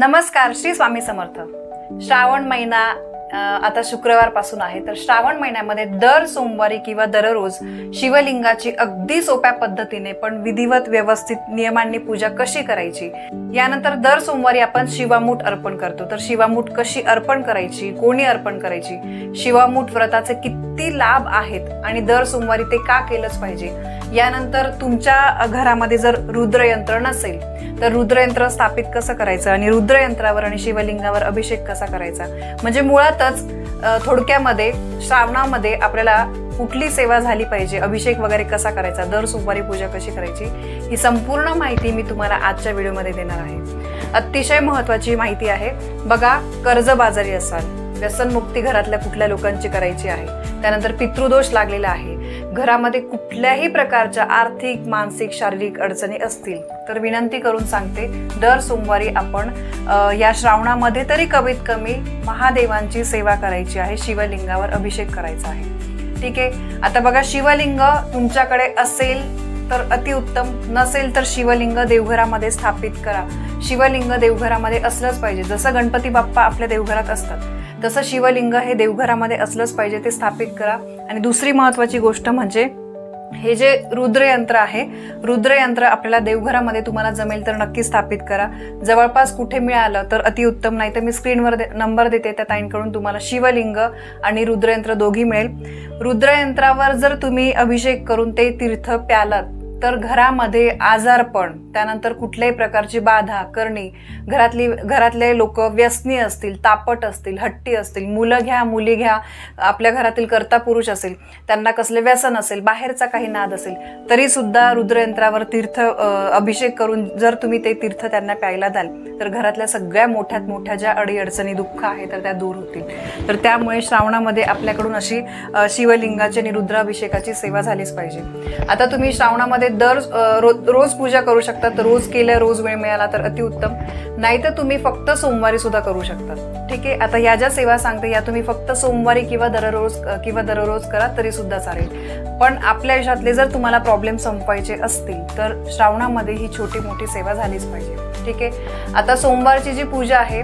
नमस्कार, श्री स्वामी समर्थ। श्रावण महिना आता शुक्रवारपासून आहे, तर श्रावण महिन्यामध्ये दर सोमवारी किंवा दररोज शिवलिंगाची अगदी सोप्या पद्धतीने पण विधिवत व्यवस्थित नियमांनी पूजा कशी करायची, यानंतर दर सोमवारी आपण शिवामूठ अर्पण करतो। तर शिवामूठ कशी अर्पण करायची, कोणी अर्पण करायची, शिवामूठ व्रताचे किती लाभ आहेत आणि दर सोमवारी ते का केलंच पाहिजे, यानंतर तुमच्या घरामध्ये जर रुद्रयंत्र नसेल तर रुद्रयंत्र स्थापित कसं करायचं आणि रुद्रयंत्रावर आणि शिवलिंगावर अभिषेक कसा करायचा, म्हणजे मुळातच थोडक्यामध्ये श्रावणामध्ये आपल्याला कुठली सेवा झाली पाहिजे, अभिषेक वगैरे कसा करायचा, दर सोमवारी पूजा कशी करायची, ही संपूर्ण माहिती मी तुम्हाला आजच्या व्हिडिओमध्ये देणार आहे। अतिशय महत्त्वाची माहिती आहे बघा। कर्जबाजारी असाल, व्यसनमुक्ती घरातल्या कुठल्या लोकांची करायची आहे, त्यानंतर पितृदोष लागलेला आहे, घरामध्ये कुठल्याही प्रकारच्या आर्थिक, मानसिक, शारीरिक अडचणी असतील तर विनंती करून सांगते, दर सोमवारी आपण या श्रावणामध्ये तरी कमीत कमी महादेवांची सेवा करायची आहे, शिवलिंगावर अभिषेक करायचा आहे। ठीक आहे। आता बघा, शिवलिंग तुमच्याकडे असेल तर अतिउत्तम, नसेल तर शिवलिंग देवघरामध्ये स्थापित करा। शिवलिंग देवघरामध्ये असलंच पाहिजे, जसं गणपती बाप्पा आपल्या देवघरात असतात तसं शिवलिंग हे देवघरामध्ये असलंच पाहिजे, ते स्थापित करा। आणि दुसरी महत्त्वाची गोष्ट म्हणजे हे जे रुद्रयंत्र आहे, रुद्रयंत्र आपल्याला देवघरामध्ये तुम्हाला जमेल तर नक्की स्थापित करा। जवळपास कुठे मिळालं तर अतिउत्तम, नाही तर मी स्क्रीनवर नंबर देते, त्या ताईंकडून तुम्हाला शिवलिंग आणि रुद्रयंत्र दोघी मिळेल। रुद्रयंत्रावर जर तुम्ही अभिषेक करून ते तीर्थ प्यालात तर घरामध्ये आजारपण, त्यानंतर कुठल्याही प्रकारची बाधा करणी, घरातले लोक व्यसनी असतील, तापट असतील, हट्टी असतील, मुलं घ्या मुली घ्या, आपल्या घरातील कर्ता पुरुष असेल, त्यांना कसले व्यसन असेल, बाहेरचा काही नाद असेल, तरी सुद्धा रुद्रयंत्रावर तीर्थ अभिषेक करून जर तुम्ही ते तीर्थ त्यांना प्यायला द्याल तर घरातल्या सगळ्या मोठ्यात मोठ्या ज्या अडीअडचणी, दुःख आहे तर त्या दूर होतील। तर त्यामुळे श्रावणामध्ये आपल्याकडून अशी शिवलिंगाची आणि रुद्राभिषेकाची सेवा झालीच पाहिजे। आता तुम्ही श्रावणामध्ये रोज पूजा करू शकता, तर रोज केलं, रोज वेळ मिळाला तर अतिउत्तम, नाही तर तुम्ही फक्त सोमवारी सुद्धा करू शकता। ठीक आहे। आता या ज्या सेवा सांगते या तुम्ही फक्त सोमवारी किंवा दररोज करा तरी सुद्धा चालेल, पण आपल्या आयुष्यातले जर तुम्हाला प्रॉब्लेम संपवायचे असतील तर श्रावणामध्ये ही छोटी मोठी सेवा झालीच पाहिजे। ठीक आहे। आता सोमवारची जी पूजा आहे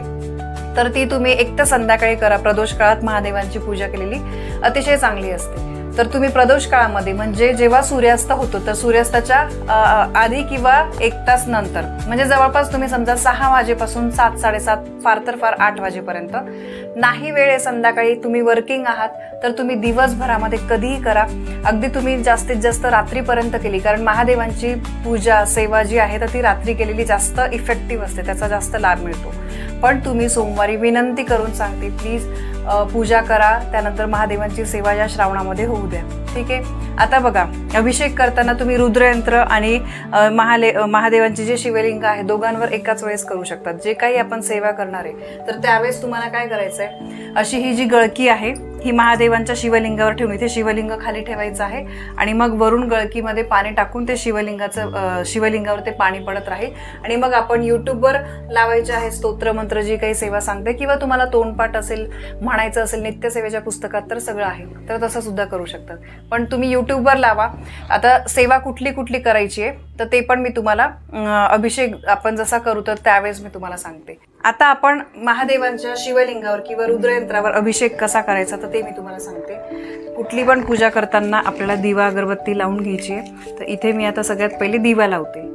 तर ती तुम्ही एक तर संध्याकाळी करा, प्रदोष काळात महादेवांची पूजा केलेली अतिशय चांगली असते। तर तुम्ही प्रदोष काळामध्ये म्हणजे जेव्हा सूर्यास्त होतो तर सूर्यास्ताच्या आधी किंवा 1 तास नंतर, म्हणजे जवळपास तुम्ही समजा 6 वाजेपासून 7, 7:30, फार तर फार 8 वाजेपर्यंत, नाही वेळ आहे संध्याकाळी, तुम्ही वर्किंग आहात तर तुम्ही दिवसभरामध्ये कधीही करा। अगदी तुम्ही जास्तीत जास्त रात्रीपर्यंत केली, कारण महादेवांची पूजा सेवा जी आहे तर ती रात्री केलेली जास्त इफेक्टिव्ह असते, त्याचा जास्त लाभ मिळतो। पण तुम्ही सोमवारी विनंती करून सांगते, प्लीज पूजा करा, त्यानंतर महादेवांची सेवा या श्रावणामध्ये होऊ द्या। ठीक आहे। आता बघा, अभिषेक करताना तुम्ही रुद्रयंत्र आणि महादेवांची जे शिवलिंग आहे दोघांवर एकाच वेळेस करू शकतात। जे काही आपण सेवा करणार आहे तर त्यावेळेस तुम्हाला काय करायचंय, अशी ही जी गळकी आहे ही महादेवांच्या शिवलिंगावर ठेवून इथे शिवलिंग खाली ठेवायचं आहे आणि मग वरून गळकीमध्ये पाणी टाकून ते शिवलिंगावर ते पाणी पडत राहील आणि मग आपण युट्यूबवर लावायचे आहे स्तोत्र मंत्र, जी काही सेवा सांगते, किंवा तुम्हाला तोंडपाठ असेल, म्हणायचं असेल, नित्यसेवेच्या पुस्तकात तर सगळं आहे, तर तसं सुद्धा करू शकतात। पण तुम्ही युट्यूबवर लावा। आता सेवा कुठली करायची आहे तर ते पण मी तुम्हाला अभिषेक आपण जसा करू तर त्यावेळेस मी तुम्हाला सांगते। आता आपण महादेवांच्या शिवलिंगावर किंवा रुद्रयंत्रावर अभिषेक कसा करायचा तर ते मी तुम्हाला सांगते। कुठली पण पूजा करताना आपल्याला दिवा अगरबत्ती लावून घ्यायची आहे, तर इथे मी आता सगळ्यात पहिले दिवा लावते।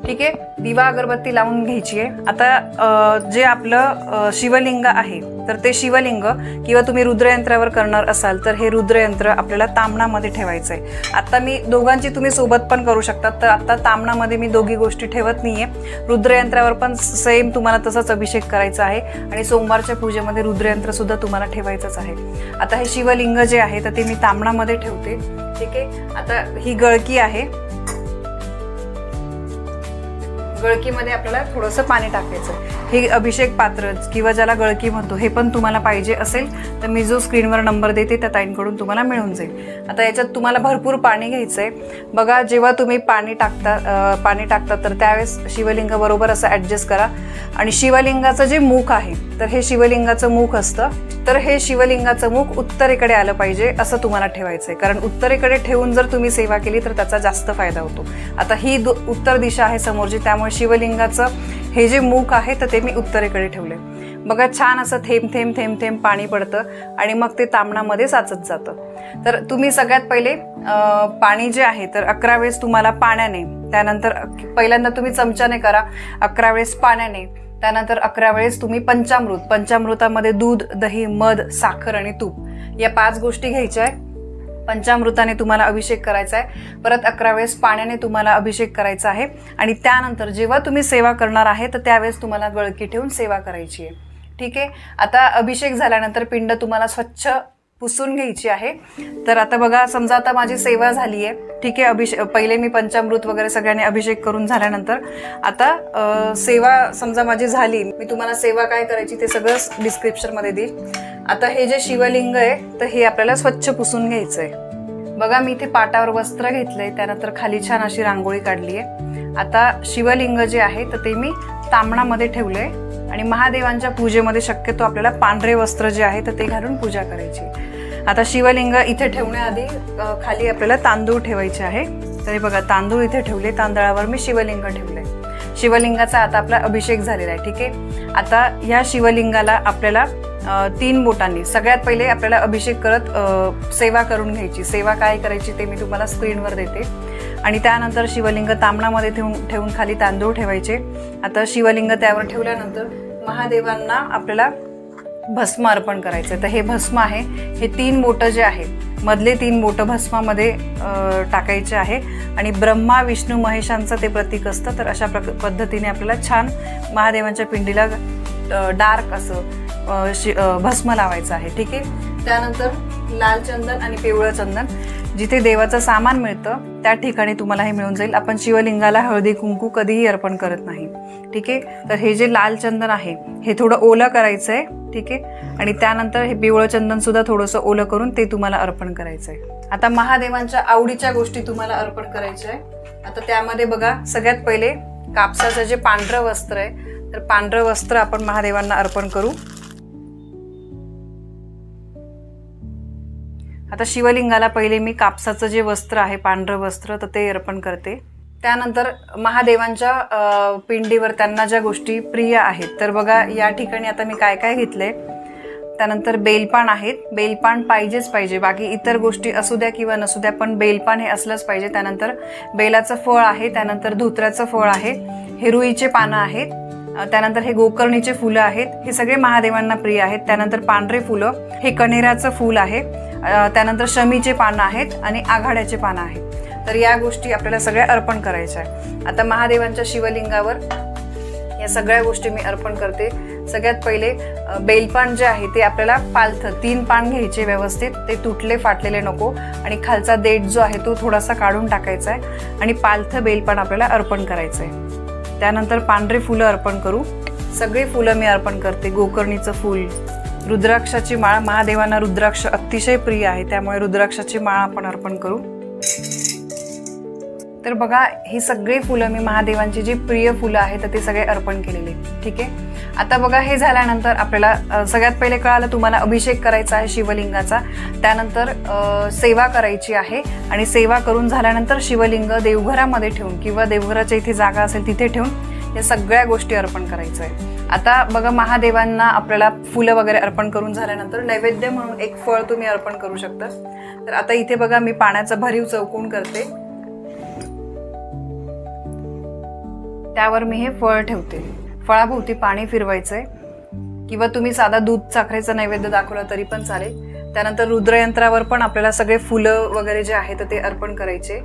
ठीक आहे। दिवा अगरबत्ती लावून घ्यायची आहे। आता जे आपलं शिवलिंग आहे तर ते शिवलिंग किंवा तुम्ही रुद्रयंत्रावर करणार असाल तर हे रुद्रयंत्र आपल्याला ताम्हणामध्ये ठेवायचं आहे। आता मी दोघांची तुम्ही सोबत पण करू शकतात, तर आता ताम्हणामध्ये मी दोघी गोष्टी ठेवत नाहीये, रुद्रयंत्रावर पण सेम तुम्हाला तसाच अभिषेक करायचा आहे आणि सोमवारच्या पूजेमध्ये रुद्रयंत्र सुद्धा तुम्हाला ठेवायचंच आहे। आता हे शिवलिंग जे आहे तर ते मी ताम्हणामध्ये ठेवते। ठीक आहे। आता ही गळकी आहे, गळकीमध्ये आपल्याला थोडंसं पाणी टाकायचं। हे अभिषेक पात्र किंवा ज्याला गळकी म्हणतो हे पण तुम्हाला पाहिजे असेल तर मी जो स्क्रीनवर नंबर देते त्या ताईंकडून तुम्हाला मिळून जाईल। आता याच्यात तुम्हाला भरपूर पाणी घ्यायचंय बघा। जेव्हा तुम्ही पाणी टाकता तर त्यावेळेस शिवलिंग बरोबर असं ऍडजस्ट करा। आणि शिवलिंगाचं जे मुख आहे तर हे शिवलिंगाचं मुख असतं, तर हे शिवलिंगाचं मुख उत्तरेकडे आलं पाहिजे असं तुम्हाला ठेवायचंय, कारण उत्तरेकडे ठेवून जर तुम्ही सेवा केली तर त्याचा जास्त फायदा होतो। आता ही उत्तर दिशा आहे समोरची, त्यामुळे शिवलिंगाचं हे जे मुख आहे तर ते मी उत्तरेकडे ठेवले बघा। छान असं थेंब थेंब थेंब थेंब पाणी पडतं आणि मग ते ताम्हणामध्ये साचत जातं। तर तुम्ही सगळ्यात पहिले पाणी जे आहे तर 11 वेळेस तुम्हाला पाण्याने, त्यानंतर पहिल्यांदा तुम्ही चमच्याने करा, 11 वेळेस पाण्याने, त्यानंतर 11 वेळेस तुम्ही पंचामृतामध्ये दूध, दही, मध, साखर आणि तूप या 5 गोष्टी घ्यायच्या आहे। पंचामृताने तुम्हाला अभिषेक करायचा आहे, परत 11 वेळेस पाण्याने तुम्हाला अभिषेक करायचा आहे। आणि त्यानंतर जेव्हा तुम्ही सेवा करणार आहे तर त्यावेळेस तुम्हाला गळकी ठेवून सेवा करायची आहे, ठीक आहे। आता अभिषेक झाल्यानंतर पिंड तुम्हाला स्वच्छ पुसून घ्यायची आहे। तर आता बघा, समजा आता माझी सेवा झाली आहे, ठीक आहे। पहिले मी पंचामृत वगैरे सगळ्यांनी अभिषेक करून झाल्यानंतर आता सेवा समजा माझी झाली, मी तुम्हाला सेवा काय करायची ते सगळं डिस्क्रिप्शन मध्ये देईल। आता हे जे शिवलिंग आहे तर हे आपल्याला स्वच्छ पुसून घ्यायचंय बघा। मी इथे पाटावर वस्त्र घेतलंय, त्यानंतर खाली छान अशी रांगोळी काढली आहे। आता शिवलिंग जे आहे तर ते मी ताम्हणामध्ये ठेवलंय आणि महादेवांच्या पूजेमध्ये शक्यतो आपल्याला पांढरे वस्त्र जे आहे तर ते घालून पूजा करायची। आता शिवलिंग इथे ठेवण्याआधी खाली आपल्याला तांदूळ ठेवायचे आहे। तरी बघा, तांदूळ इथे ठेवले, तांदळावर मी शिवलिंग ठेवलंय। शिवलिंगाचा आता आपला अभिषेक झालेला आहे, ठीक आहे। आता या शिवलिंगाला आपल्याला 3 बोटांनी सगळ्यात पहिले आपल्याला अभिषेक करत सेवा करून घ्यायची। सेवा काय करायची ते मी तुम्हाला स्क्रीनवर देते। आणि त्यानंतर शिवलिंग ताम्हणामध्ये ठेवून खाली तांदूळ ठेवायचे। आता शिवलिंग त्यावर ठेवल्यानंतर महादेवांना आपल्याला भस्म अर्पण करायचं। तर हे भस्म आहे, हे 3 बोटं जे आहे मधले 3 बोटं भस्मामध्ये टाकायचे आहे आणि ब्रह्मा, विष्णू, महेशांचं ते प्रतीक असतं। तर अशा पद्धतीने आपल्याला छान महादेवांच्या पिंडीला डार्क असं भस्म लावायचं आहे, ठीक आहे। त्यानंतर लाल चंदन आणि पिवळं चंदन, जिथे देवाचं सामान मिळतं त्या ठिकाणी तुम्हाला हे मिळून जाईल। आपण शिवलिंगाला हळदी कुंकू कधीही अर्पण करत नाही, ठीक आहे। तर हे जे लाल चंदन आहे हे थोडं ओलं करायचंय, ठीक आहे। आणि त्यानंतर हे पिवळं चंदन सुद्धा थोडंसं ओलं करून ते तुम्हाला अर्पण करायचंय। आता महादेवांच्या आवडीच्या गोष्टी तुम्हाला अर्पण करायच्या आहे। आता त्यामध्ये बघा, सगळ्यात पहिले कापसाचं जे पांढरं वस्त्र आहे तर पांढरं वस्त्र आपण महादेवांना अर्पण करू। आता शिवलिंगाला पहिले मी कापसाचं जे वस्त्र आहे पांढरं वस्त्र तर ते अर्पण करते। त्यानंतर महादेवांच्या पिंडीवर त्यांना ज्या गोष्टी प्रिय आहेत तर बघा, या ठिकाणी आता मी काय काय घेतलंय। त्यानंतर बेलपान आहेत, बेलपान पाहिजेच पाहिजे, बाकी इतर गोष्टी असू द्या किंवा नसू द्या पण बेलपान हे असलंच पाहिजे। त्यानंतर बेलाचं फळ आहे, त्यानंतर धोत्र्याचं फळ आहे, हे रुईचे पानं आहेत, त्यानंतर हे गोकर्णीचे फुलं आहेत, हे सगळे महादेवांना प्रिय आहेत। त्यानंतर पांढरे फुलं, हे कण्हेराचं फूल आहे, त्यानंतर शमीचे पानं आहेत आणि आघाड्याचे पानं आहेत। तर या गोष्टी आपल्याला सगळ्या अर्पण करायच्या आहे। आता महादेवांच्या शिवलिंगावर या सगळ्या गोष्टी मी अर्पण करते। सगळ्यात पहिले बेलपान जे आहे ते आपल्याला पालथं 3 पान घ्यायचे व्यवस्थित, ते तुटले फाटलेले नको आणि खालचा देठ जो आहे तो थोडासा काढून टाकायचा आहे आणि पालथं बेलपान आपल्याला अर्पण करायचं आहे। त्यानंतर पांढरे फुलं अर्पण करू, सगळी फुलं मी अर्पण करते। गोकर्णीचं फूल, रुद्राक्षाची माळ, महादेवांना रुद्राक्ष अतिशय प्रिय आहे त्यामुळे रुद्राक्षाची माळ आपण अर्पण करू। तर बघा, ही सगळी फुलं मी महादेवांची जी प्रिय फुलं आहेत तर ते सगळे अर्पण केलेले, ठीक आहे। आता बघा, हे झाल्यानंतर आपल्याला सगळ्यात पहिले कळालं तुम्हाला अभिषेक करायचा आहे शिवलिंगाचा, त्यानंतर सेवा करायची आहे आणि सेवा करून झाल्यानंतर शिवलिंग देवघरामध्ये ठेवून किंवा देवघराच्या इथे जागा असेल तिथे ठेवून या सगळ्या गोष्टी अर्पण करायचं आहे। आता बघा, महादेवांना आपल्याला फुलं वगैरे अर्पण करून झाल्यानंतर नैवेद्य म्हणून एक फळ तुम्ही अर्पण करू शकता। तर आता इथे बघा, मी पाण्याचा भरीव चौकोन करते, त्यावर मी हे फळ ठेवते। फळाभोवती पाणी फिरवायचंय किंवा तुम्ही साधा दूध साखरेचा नैवेद्य दाखवला तरी पण चालेल। त्यानंतर रुद्रयंत्रावर पण आपल्याला सगळे फुलं वगैरे जे आहेत ते अर्पण करायचे।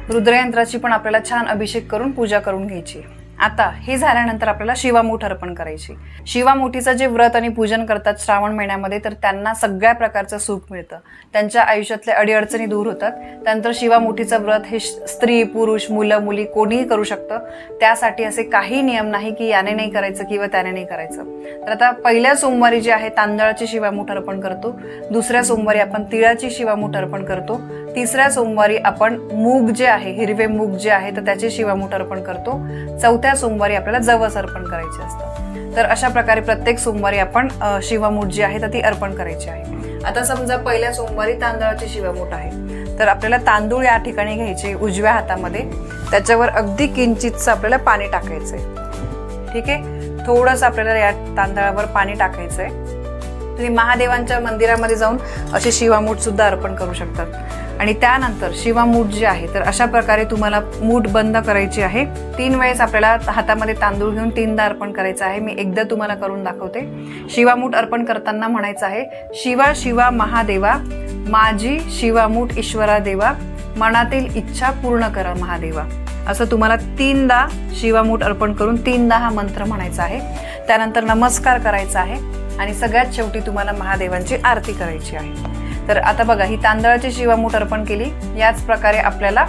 रुद्रयंत्राची पण आपल्याला छान अभिषेक करून पूजा करून घ्यायची। आता हे झाल्यानंतर आपल्याला शिवामूठ अर्पण करायची। शिवामुठीचं जे व्रत आणि पूजन करतात श्रावण महिन्यामध्ये तर त्यांना सगळ्या प्रकारचं सुख मिळतं, त्यांच्या आयुष्यातले अडीअडचणी दूर होतात। त्यानंतर शिवामुठीचं व्रत हे स्त्री पुरुष मुलं मुली कोणीही करू शकतं, त्यासाठी असे काही नियम नाही की याने नाही करायचं किंवा त्याने नाही करायचं। तर आता पहिल्या सोमवारी जे आहे तांदळाची शिवामूठ अर्पण करतो, दुसऱ्या सोमवारी आपण तिळाची शिवामूठ अर्पण करतो, तिसऱ्या सोमवारी आपण मूग जे आहे हिरवे मूग जे आहे तर त्याची शिवामूठ अर्पण करतो, चौथ्या सोमवारी आपल्याला जवस अर्पण करायचे असतं। तर अशा प्रकारे प्रत्येक सोमवारी आपण शिवामूठ जी आहे तर ती अर्पण करायची आहे। आता समजा पहिल्या सोमवारी तांदळाची शिवामूठ आहे तर आपल्याला तांदूळ या ठिकाणी घ्यायचे उजव्या हातामध्ये, त्याच्यावर अगदी किंचितचं आपल्याला पाणी टाकायचंय। ठीक आहे, थोडंसं आपल्याला या तांदळावर पाणी टाकायचंय। तुम्ही महादेवांच्या मंदिरामध्ये जाऊन असे शिवामूठ सुद्धा अर्पण करू शकतात। आणि त्यानंतर शिवामूठ जे आहे तर अशा प्रकारे तुम्हाला मूठ बंद करायची आहे। 3 वेळेस आपल्याला हातामध्ये तांदूळ घेऊन 3दा अर्पण करायचं आहे। मी एकदा तुम्हाला करून दाखवते। शिवामूठ अर्पण करताना म्हणायचं आहे, शिवा शिवा महादेवा माझी शिवामूठ ईश्वरा देवा, मनातील इच्छा पूर्ण करा महादेवा। असं तुम्हाला 3दा शिवामूठ अर्पण करून 3दा हा मंत्र म्हणायचा आहे। त्यानंतर नमस्कार करायचा आहे आणि सगळ्यात शेवटी तुम्हाला महादेवांची आरती करायची आहे। तर आता बघा ही तांदळाची शिवामूठ अर्पण केली, याच प्रकारे आपल्याला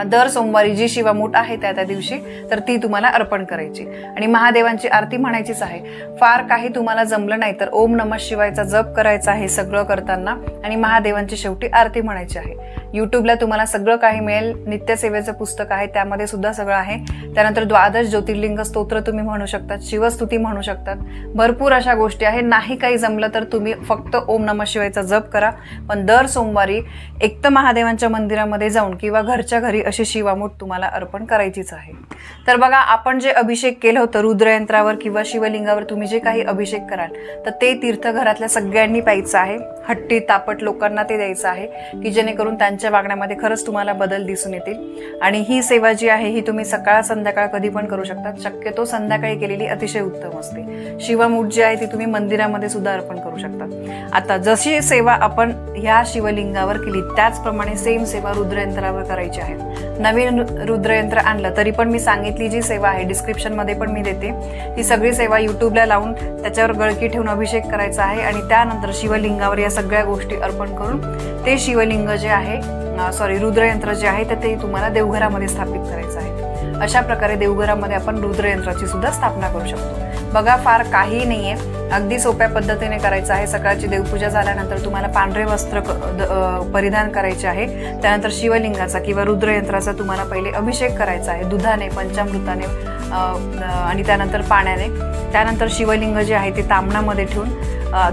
दर सोमवारी जी शिवामूठ आहे त्या दिवशी तर ती तुम्हाला अर्पण करायची आणि महादेवांची आरती म्हणायचीच आहे। फार काही तुम्हाला जमलं नाही तर ओम नमः शिवायचा जप करायचा आहे सगळं करताना आणि महादेवांची शेवटी आरती म्हणायची आहे। युट्यूबला तुम्हाला सगळं काही मिळेल, नित्यसेवेचं पुस्तक आहे त्यामध्ये सुद्धा सगळं आहे। त्यानंतर 12 ज्योतिर्लिंग स्तोत्र तुम्ही म्हणू शकतात, शिवस्तुती म्हणू शकतात, भरपूर अशा गोष्टी आहे। नाही काही जमलं तर तुम्ही फक्त ओम नमः शिवायचा जप करा, पण दर सोमवारी एक तर महादेवांच्या मंदिरामध्ये जाऊन किंवा घरच्या घरी अशी शिवामूठ तुम्हाला अर्पण करायचीच आहे। तर बघा आपण जे अभिषेक केलं होतं रुद्रयंत्रावर किंवा शिवलिंगावर तुम्ही जे काही अभिषेक कराल तर ते तीर्थ घरातल्या सगळ्यांनी प्यायचं आहे। हट्टी तापट लोकांना ते द्यायचं आहे की जेणेकरून त्यांच्या वागण्यामध्ये खरंच तुम्हाला बदल दिसून येतील। आणि ही सेवा जी आहे ही तुम्ही सकाळ संध्याकाळ कधी पण करू शकता, शक्यतो संध्याकाळी केलेली अतिशय उत्तम असते। शिवामूठ जी आहे ती तुम्ही मंदिरामध्ये सुद्धा अर्पण करू शकता। आता जशी सेवा आपण ह्या शिवलिंगावर केली त्याचप्रमाणे सेम सेवा रुद्रयंत्रावर करायची आहे। नवीन रुद्रयंत्र आणलं तरी पण मी सांगितली जी सेवा आहे डिस्क्रिप्शन मध्ये पण मी देते, ती सगळी सेवा युट्यूबला लावून त्याच्यावर गळकी ठेवून अभिषेक करायचा आहे आणि त्यानंतर शिवलिंगावर या सगळ्या गोष्टी अर्पण करून ते शिवलिंग जे आहे रुद्रयंत्र जे आहे तर ते तुम्हाला देवघरामध्ये स्थापित करायचं आहे। अशा प्रकारे देवघरामध्ये आपण रुद्रयंत्राची सुद्धा स्थापना करू शकतो। बघा फार काही नाहीये, अगदी सोप्या पद्धतीने करायचं आहे। सकाळची देवपूजा झाल्यानंतर तुम्हाला पांढरे वस्त्र परिधान करायचे आहे। त्यानंतर शिवलिंगाचा किंवा रुद्रयंत्राचा तुम्हाला पहिले अभिषेक करायचा आहे दुधाने, पंचामृताने आणि त्यानंतर पाण्याने। त्यानंतर शिवलिंग जे आहे ते तामणामध्ये ठेवून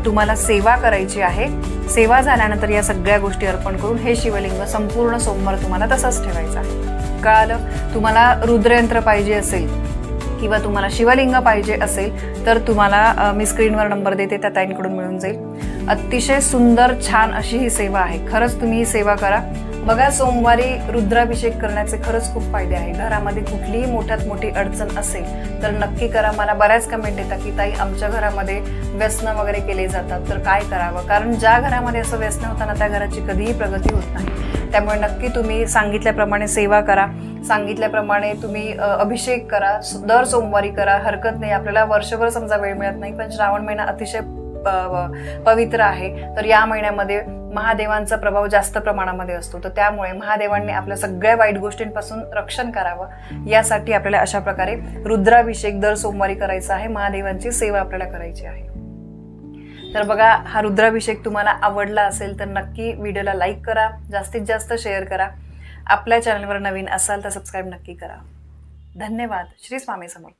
तुम्हाला सेवा करायची आहे। सेवा झाल्यानंतर या सगळ्या गोष्टी अर्पण करून हे शिवलिंग संपूर्ण सोमवार तुम्हाला तसंच ठेवायचं आहे। कळालं? तुम्हाला रुद्रयंत्र पाहिजे असेल किंवा तुम्हाला शिवलिंग पाहिजे असेल तर तुम्हाला मी स्क्रीनवर नंबर देते, त्या ताईंकडून मिळून जाईल। अतिशय सुंदर छान अशी ही सेवा आहे, खरंच तुम्ही ही सेवा करा। बघा सोमवारी रुद्राभिषेक करण्याचे खरंच खूप फायदे आहे। घरामध्ये कुठलीही मोठ्यात मोठी अडचण असेल तर नक्की करा। मला बऱ्याच कमेंट येतात की ताई आमच्या घरामध्ये व्यसन वगैरे केले जातात तर काय करावं, कारण ज्या घरामध्ये असं व्यसन होताना त्या घराची कधीही प्रगती होत नाही। त्यामुळे नक्की तुम्ही सांगितल्याप्रमाणे सेवा करा, सांगितल्याप्रमाणे तुम्ही अभिषेक करा, दर सोमवारी करा, हरकत नाही। आपल्याला वर्षभर समजा वेळ मिळत नाही पण श्रावण महिना अतिशय पवित्र आहे तर या महिन्यामध्ये महादेवांचा प्रभाव जास्त प्रमाणामध्ये असतो, तर त्यामुळे महादेवांनी आपल्या सगळ्या वाईट गोष्टींपासून रक्षण करावं यासाठी आपल्याला अशा प्रकारे रुद्राभिषेक दर सोमवारी करायचा आहे, महादेवांची सेवा आपल्याला करायची आहे। तर बघा हा रुद्राभिषेक तुम्हाला आवडला असेल तर नक्की व्हिडिओला लाईक करा, जास्तीत जास्त शेअर करा। आपल्या चॅनलवर नवीन असाल तर सबस्क्राईब नक्की करा। धन्यवाद। श्री स्वामी समर्थ।